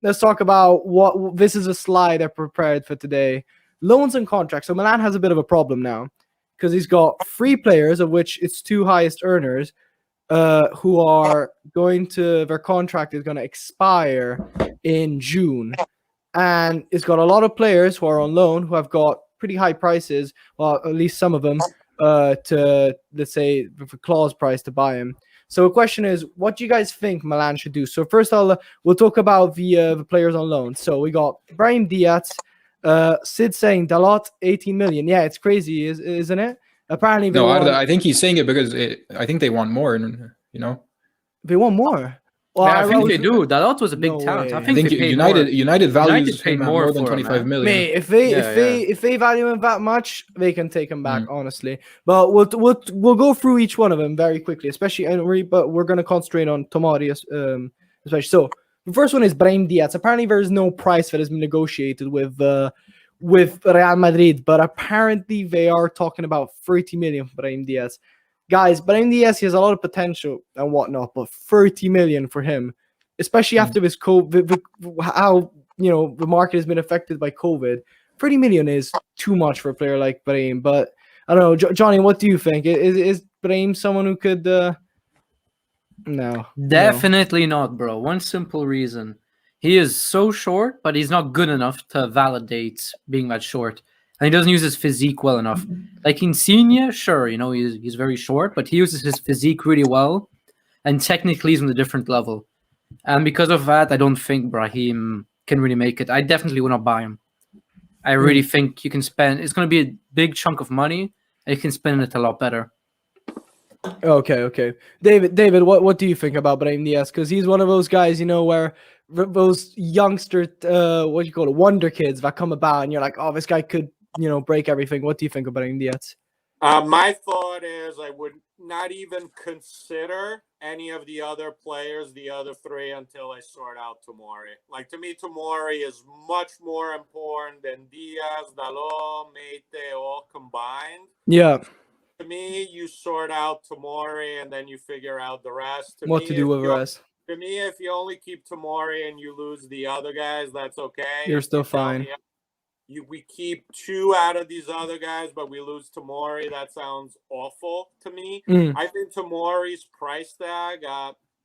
let's talk about what this is a slide I prepared for today. Loans and contracts. So Milan has a bit of a problem now because he's got three players, of which its two highest earners, who are going to their contract is going to expire in June, and it's got a lot of players who are on loan who have got pretty high prices. Well, at least some of them, to let's say for clause price to buy him. So the question is, what do you guys think Milan should do? So first, we'll talk about the players on loan. So we got Brahim Diaz, Sid saying Dalot 18 million. Yeah, it's crazy, isn't it? Apparently they No, want I think he's saying it because I think they want more, you know. they want more. Well, Yeah, I think they do. Dalot was a big No talent. I way. I think think they paid United more. United values United paid him at more more than for him, 25 man. million. Mate, Yeah, if they value him that much, they can take him back, honestly. But we'll go through each one of them very quickly, especially Henry. But we're gonna concentrate on Tomori, especially. So the first one is Brahim Diaz. Apparently, there is no price that has been negotiated with Real Madrid, but apparently they are talking about 30 million for Brahim Diaz. Guys, Brahim Diaz, he has a lot of potential and whatnot, but 30 million for him, especially after this COVID, how the market has been affected by COVID. 30 million is too much for a player like Brahim. But I don't know, Johnny, what do you think? Is Brahim someone who could? No, Definitely not, bro. One simple reason. He is so short, but he's not good enough to validate being that short. And he doesn't use his physique well enough. Like Insigne, sure, he's very short, but he uses his physique really well. And technically he's on a different level. And because of that, I don't think Brahim can really make it. I definitely would not buy him. I really think you can spend... It's going to be a big chunk of money, and you can spend it a lot better. Okay. David, what do you think about Brahim Diaz? Because he's one of those guys, where those youngster, what do you call it, wonder kids that come about, and you're like, oh, this guy could, break everything. What do you think of Brahim Diaz? My thought is I would not even consider any of the other players, the other three, until I sort out Tomori. Like, to me, Tomori is much more important than Diaz, Dalot, Mete, all combined. Yeah. To me, you sort out Tomori and then you figure out the rest. What to do with the rest? To me, if you only keep Tomori and you lose the other guys, that's okay. You're still fine. We keep two out of these other guys, but we lose Tomori. That sounds awful to me. I think Tomori's price tag,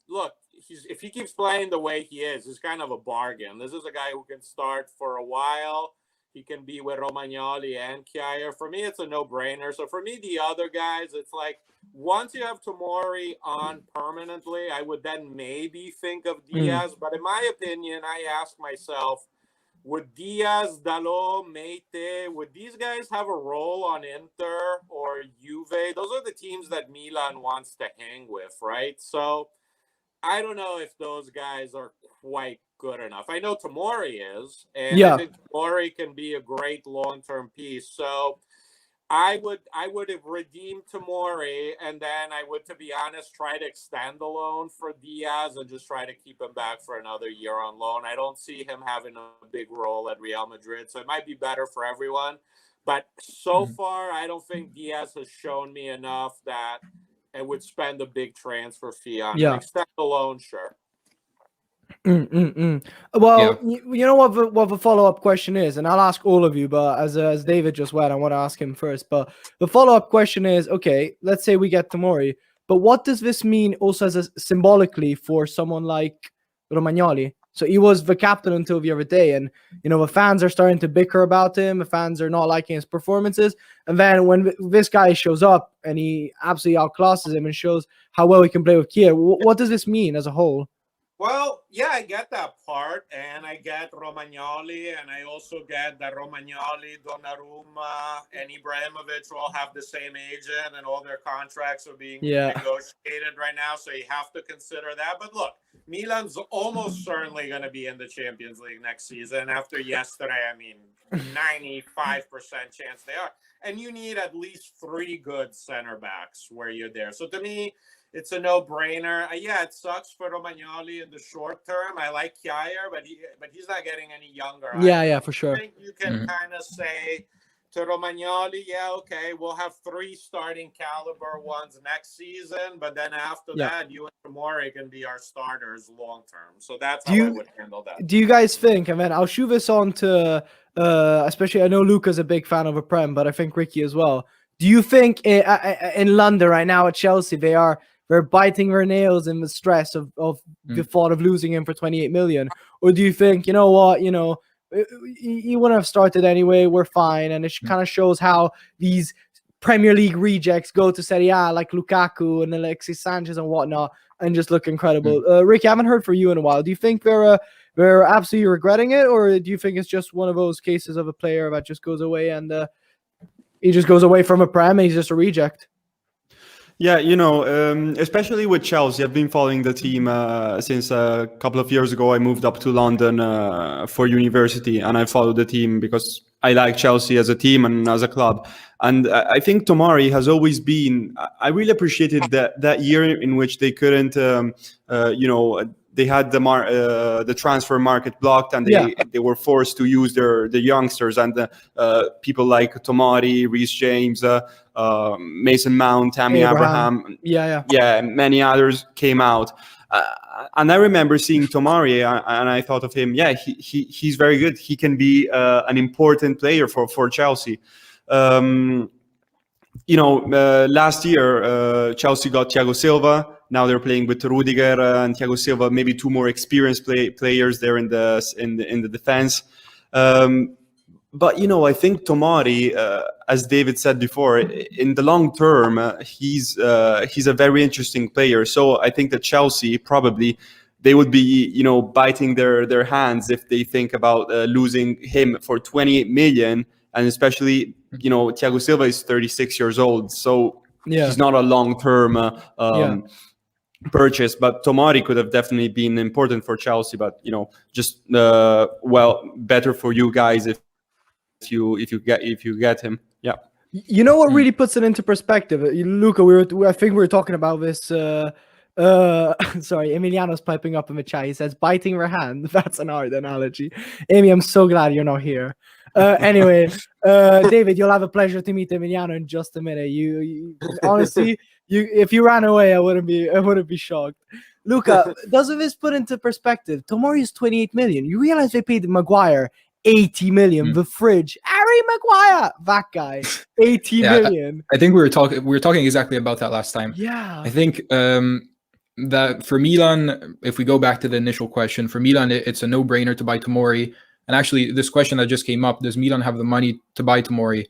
look, if he keeps playing the way he is, he's kind of a bargain. This is a guy who can start for a while. He can be with Romagnoli and Kjaer. For me, it's a no-brainer. So for me, the other guys, it's like once you have Tomori on permanently, I would then maybe think of Diaz. But in my opinion, I ask myself, would Diaz, Dalot, Mete, would these guys have a role on Inter or Juve? Those are the teams that Milan wants to hang with, right? So I don't know if those guys are quite good enough. I know Tomori is, and I think Tomori can be a great long-term piece. So I would have redeemed Tomori, and then I would, to be honest, try to extend the loan for Diaz and just try to keep him back for another year on loan. I don't see him having a big role at Real Madrid, so it might be better for everyone. But so far, I don't think Diaz has shown me enough that it would spend a big transfer fee on him. Extend the loan, sure. Well, you know what the follow-up question is, and I'll ask all of you, but as David just went, I want to ask him first. But the follow-up question is, okay, let's say we get Tomori, but what does this mean also symbolically for someone like Romagnoli? So he was the captain until the other day, and the fans are starting to bicker about him. The fans are not liking his performances, and then when this guy shows up and he absolutely outclasses him and shows how well he can play with Kjaer, what does this mean as a whole? Well, yeah, I get that part, and I get Romagnoli, and I also get that Romagnoli, Donnarumma, and Ibrahimovic all have the same agent, and all their contracts are being negotiated right now, so you have to consider that. But look, Milan's almost certainly going to be in the Champions League next season. After yesterday, 95% chance they are. And you need at least 3 good center backs where you're there. So to me, it's a no-brainer. It sucks for Romagnoli in the short term. I like Kjaer, but he's not getting any younger. Yeah, for sure. I think you can kind of say to Romagnoli, yeah, okay, we'll have 3 starting caliber ones next season, but then after that, you and Tomori can be our starters long term. So that's how I would handle that. Do you guys think, and then I'll shoot this on to, especially I know Luca's a big fan of a Prem, but I think Ricky as well. Do you think in London right now at Chelsea, they're biting their nails in the stress of the thought of losing him for 28 million? Or do you think, you know what, he wouldn't have started anyway, we're fine, and it kind of shows how these Premier League rejects go to Serie A like Lukaku and Alexis Sanchez and whatnot and just look incredible. Ricky, I haven't heard from you in a while. Do you think they're absolutely regretting it, or do you think it's just one of those cases of a player that just goes away and he just goes away from a Prem and he's just a reject? Yeah, especially with Chelsea, I've been following the team since a couple of years ago. I moved up to London for university, and I followed the team because I like Chelsea as a team and as a club. And I think Tomori has always been. I really appreciated that year in which they couldn't, they had the transfer market blocked, and they were forced to use the youngsters and people like Tomori, Reece James, Mason Mount, Tammy Abraham, many others came out. And I remember seeing Tomori, and I thought of him. Yeah, he's very good. He can be an important player for Chelsea. Last year Chelsea got Thiago Silva. Now they're playing with Rudiger and Thiago Silva, maybe 2 more experienced players there in the defense. But I think Tomori, as David said before, in the long term, he's a very interesting player. So I think that Chelsea probably they would be biting their hands if they think about losing him for 28 million, and especially Thiago Silva is 36 years old, so he's not a long term purchase. But Tomori could have definitely been important for Chelsea. But just better for you guys if you get him. Yeah. You know what really puts it into perspective, Luca? I think we were talking about this. Sorry, Emiliano's piping up in the chat. He says biting her hand. That's an art analogy. Amy, I'm so glad you're not here. Anyway, David, you'll have a pleasure to meet Emiliano in just a minute. You honestly, if you ran away, I wouldn't be shocked. Luca, doesn't this put into perspective? Tomori is 28 million. You realize they paid Maguire 80 million. The fridge, Harry Maguire, that guy, 80 million. I think we were talking exactly about that last time. Yeah. I think that for Milan, if we go back to the initial question, for Milan, it's a no-brainer to buy Tomori. And actually, this question that just came up, does Milan have the money to buy Tomori?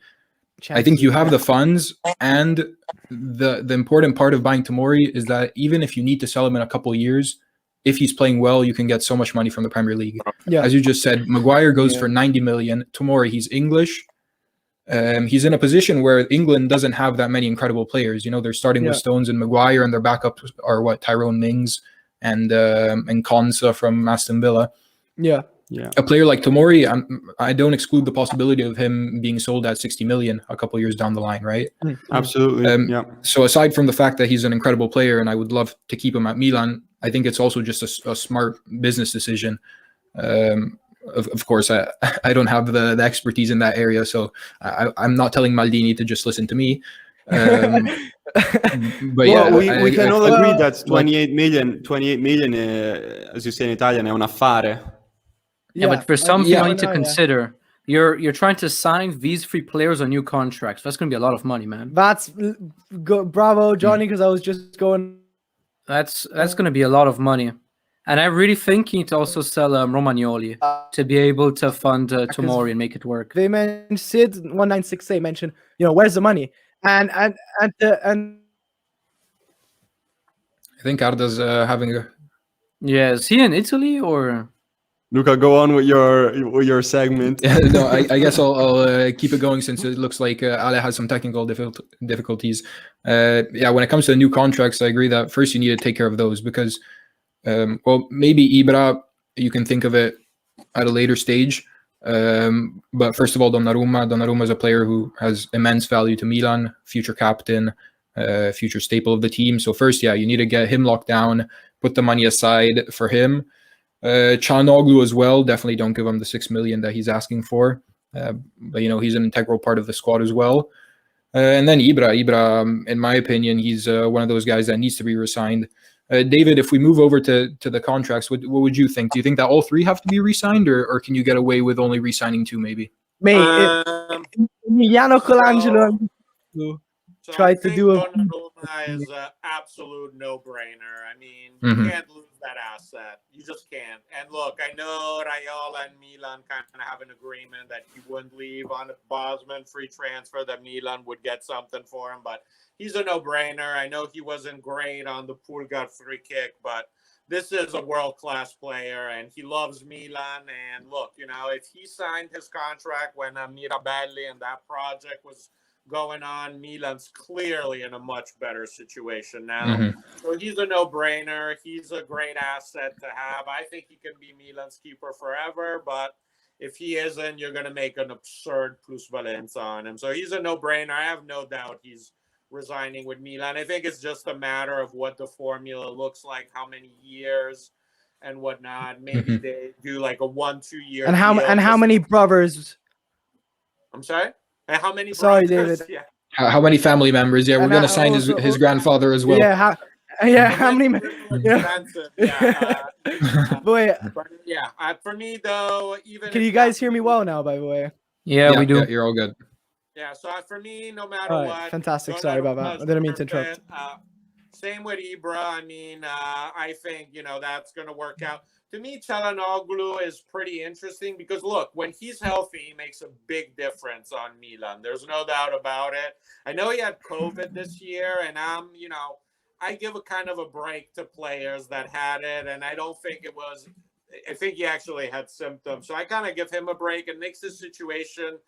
I think you have the funds, and the important part of buying Tomori is that even if you need to sell him in a couple of years, if he's playing well, you can get so much money from the Premier League. Yeah. As you just said, Maguire goes for 90 million. Tomori, he's English. He's in a position where England doesn't have that many incredible players. They're starting with Stones and Maguire, and their backups are Tyrone Mings and Konsa from Aston Villa. Yeah. A player like Tomori, I don't exclude the possibility of him being sold at 60 million a couple of years down the line, right? Absolutely. So aside from the fact that he's an incredible player and I would love to keep him at Milan, I think it's also just a smart business decision. Of course, I don't have the expertise in that area, so I'm not telling Maldini to just listen to me. But we can all agree that 28 million, as you say in Italian, è un affare. Yeah, but for something you need to consider, you're trying to sign these 3 players on new contracts. That's going to be a lot of money, man. That's bravo, Johnny, because I was just going. That's going to be a lot of money, and I really think you need to also sell Romagnoli to be able to fund Tomori and make it work. They mentioned Sid 1968 mentioned, where's the money, and I think Arda's having a. Yeah, is he in Italy or? Luca, go on with your segment. No, I guess I'll keep it going since it looks like Ale has some technical difficulties. When it comes to the new contracts, I agree that first you need to take care of those because, maybe Ibra, you can think of it at a later stage. But first of all, Donnarumma is a player who has immense value to Milan, future captain, future staple of the team. So first, you need to get him locked down, put the money aside for him. Çalhanoğlu as well, definitely don't give him the 6 million that he's asking for. But he's an integral part of the squad as well. And then Ibra, in my opinion, he's one of those guys that needs to be re-signed. David, if we move over to the contracts, what would you think? Do you think that all 3 have to be re-signed, or can you get away with only re-signing 2 maybe? Mate, Emiliano Colangelo tried to do a... Donnarumma is an absolute no-brainer. I mean, you can't lose that asset. You just can't. And look, I know Raiola and Milan kind of have an agreement that he wouldn't leave on a Bosman free transfer, that Milan would get something for him, but he's a no-brainer. I know he wasn't great on the Pulgar free kick, but this is a world-class player, and he loves Milan. And look, if he signed his contract when Mirabelli and that project was going on, Milan's clearly in a much better situation now. So he's a no-brainer. He's a great asset to have. I think he can be Milan's keeper forever, but if he isn't, you're going to make an absurd plusvalenza on him. So he's a no-brainer. I have no doubt he's resigning with Milan. I think it's just a matter of what the formula looks like, how many years and whatnot. Maybe they do like a 1-2 year and how deal. and how many brothers? I'm sorry? And how many Sorry, brothers? David. Yeah. How many family members? Yeah, we're going to sign his grandfather as well. Yeah, how many? Yeah. But for me though, even can you guys hear me well now? By the way. Yeah, we do. Yeah, you're all good. Yeah, so for me, no matter what. Fantastic. Sorry about that. I didn't mean to interrupt. Same with Ibra. I mean, I think that's going to work out. To me, Çalhanoğlu is pretty interesting because look, when he's healthy, he makes a big difference on Milan. There's no doubt about it. I know he had COVID this year, and I give a kind of a break to players that had it, and I don't think it was. I think he actually had symptoms, so I kind of give him a break. It makes the situation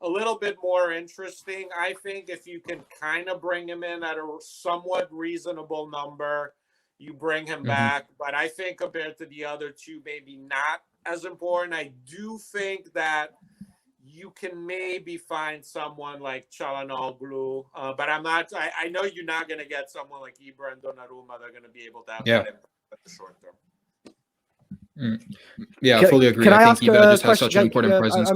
a little bit more interesting. I think if you can kind of bring him in at a somewhat reasonable number, you bring him back. But I think compared to the other 2, maybe not as important. I do think that you can maybe find someone like Çalhanoğlu, but I'm not. I know you're not going to get someone like Ibra and Donnarumma. They're going to be able to have that impact at the short term. Yeah, I fully agree. I think Ibra just has such an important presence.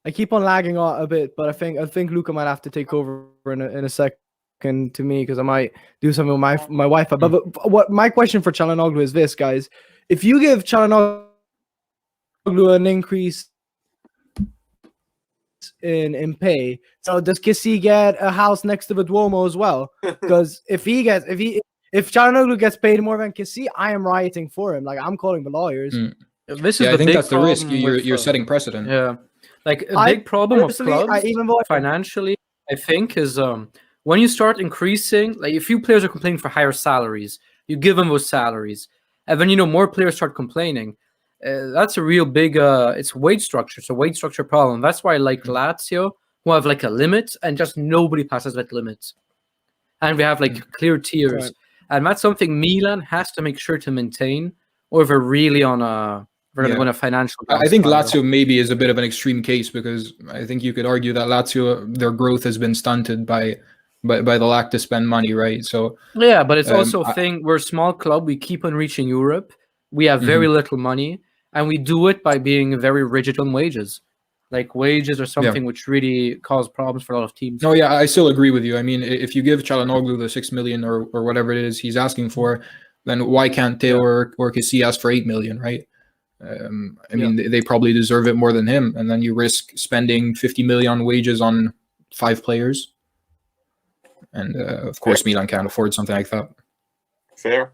I keep on lagging a bit, but I think Luca might have to take over in a second to me because I might do something with my Wi-Fi. But what my question for Çalhanoğlu is this, guys: if you give Çalhanoğlu an increase in pay, so does Kessie get a house next to the Duomo as well? Because if Çalhanoğlu gets paid more than Kessie, I am rioting for him. Like, I'm calling the lawyers. This is I the think big that's the risk. problem You're setting precedent. Yeah, like a big problem of clubs even financially, I think, is when you start increasing, like a few players are complaining for higher salaries, you give them those salaries, and then more players start complaining. That's a real big it's wage structure. It's a wage structure problem. That's why I like Lazio, who have like a limit and just nobody passes that limit, and we have like clear tiers. Right. And that's something Milan has to make sure to maintain, or if they're really on a going to win a financial. I think Lazio maybe is a bit of an extreme case because I think you could argue that Lazio, their growth has been stunted by the lack to spend money, right? So yeah, but it's also a thing. We're a small club. We keep on reaching Europe. We have very little money, and we do it by being very rigid on wages. Like, wages are something which really cause problems for a lot of teams. No, yeah, I still agree with you. I mean, if you give Çalhanoğlu the 6 million or whatever it is he's asking for, then why can't Theo or Kessie ask for 8 million, right? I mean, they probably deserve it more than him. And then you risk spending 50 million on wages on 5 players. And of course, Milan can't afford something like that. Fair.